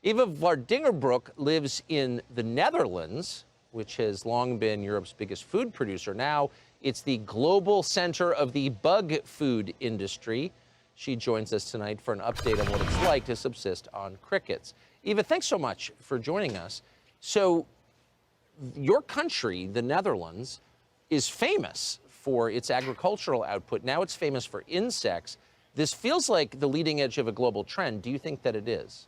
Eva Vardingerbroek lives in the Netherlands, which has long been Europe's biggest food producer. Now it's the global center of the bug food industry. She joins us tonight for an update on what it's like to subsist on crickets. Eva, thanks so much for joining us. So your country, the Netherlands, is famous for its agricultural output. Now it's famous for insects. This feels like the leading edge of a global trend. Do you think that it is?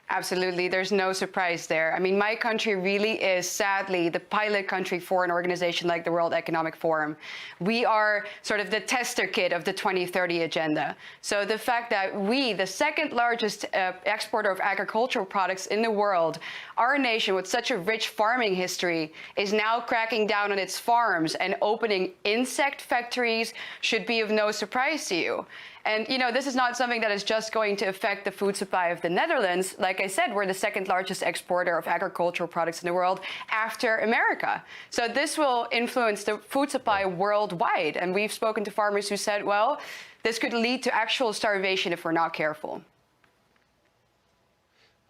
Absolutely. There's no surprise there. I mean, my country really is, sadly, the pilot country for an organization like the World Economic Forum. We are sort of the tester kit of the 2030 agenda. So the fact that we, the second largest exporter of agricultural products in the world, our nation with such a rich farming history is now cracking down on its farms and opening insect factories should be of no surprise to you. And, you know, this is not something that is just going to affect the food supply of the Netherlands. Like I said, we're the second largest exporter of agricultural products in the world after America. So this will influence the food supply worldwide. And we've spoken to farmers who said, well, this could lead to actual starvation if we're not careful.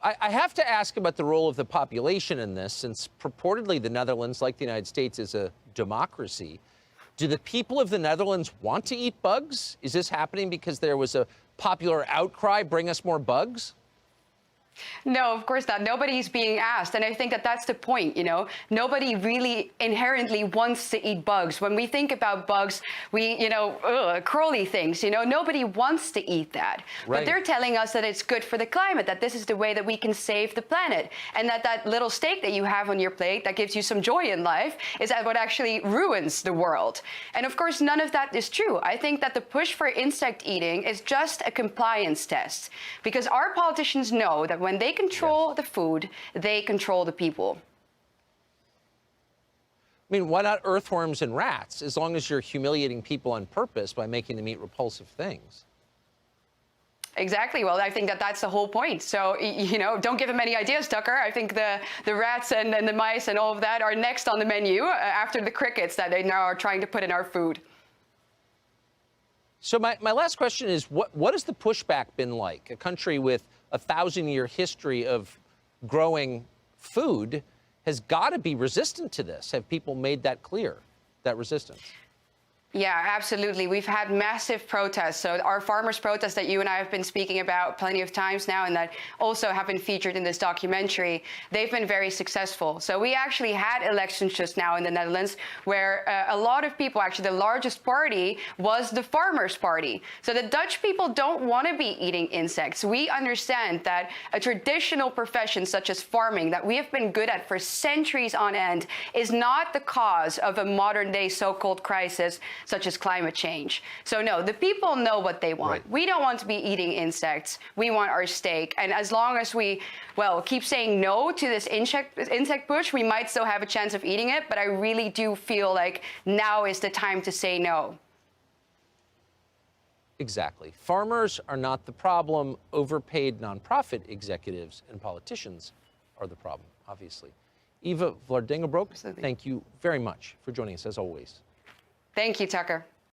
I have to ask about the role of the population in this, since purportedly the Netherlands, like the United States, is a democracy. Do the people of the Netherlands want to eat bugs? Is this happening because there was a popular outcry, bring us more bugs? No, of course not. Nobody's being asked. And I think that that's the point, you know. Nobody really inherently wants to eat bugs. When we think about bugs, crawly things, you know, nobody wants to eat that. Right. But they're telling us that it's good for the climate, that this is the way that we can save the planet. And that little steak that you have on your plate that gives you some joy in life is that what actually ruins the world. And of course, none of that is true. I think that the push for insect eating is just a compliance test, because our politicians know that when they control the food, they control the people. I mean, why not earthworms and rats, as long as you're humiliating people on purpose by making them eat repulsive things? Exactly. Well, I think that that's the whole point. So, you know, don't give them any ideas, Tucker. I think the rats and the mice and all of that are next on the menu after the crickets that they now are trying to put in our food. So my last question is, what has the pushback been like? A country with a 1,000-year history of growing food has got to be resistant to this. Have people made that clear, that resistance? Yeah, absolutely. We've had massive protests. So our farmers' protests that you and I have been speaking about plenty of times now, and that also have been featured in this documentary, they've been very successful. So we actually had elections just now in the Netherlands where a lot of people, actually the largest party was the Farmers' Party. So the Dutch people don't want to be eating insects. We understand that a traditional profession such as farming that we have been good at for centuries on end is not the cause of a modern day so-called crisis such as climate change. So no, the people know what they want. Right. We don't want to be eating insects. We want our steak. And as long as we, well, keep saying no to this insect push, we might still have a chance of eating it. But I really do feel like now is the time to say no. Exactly. Farmers are not the problem. Overpaid nonprofit executives and politicians are the problem, obviously. Eva Vardingerbroek, thank you very much for joining us, as always. Thank you, Tucker.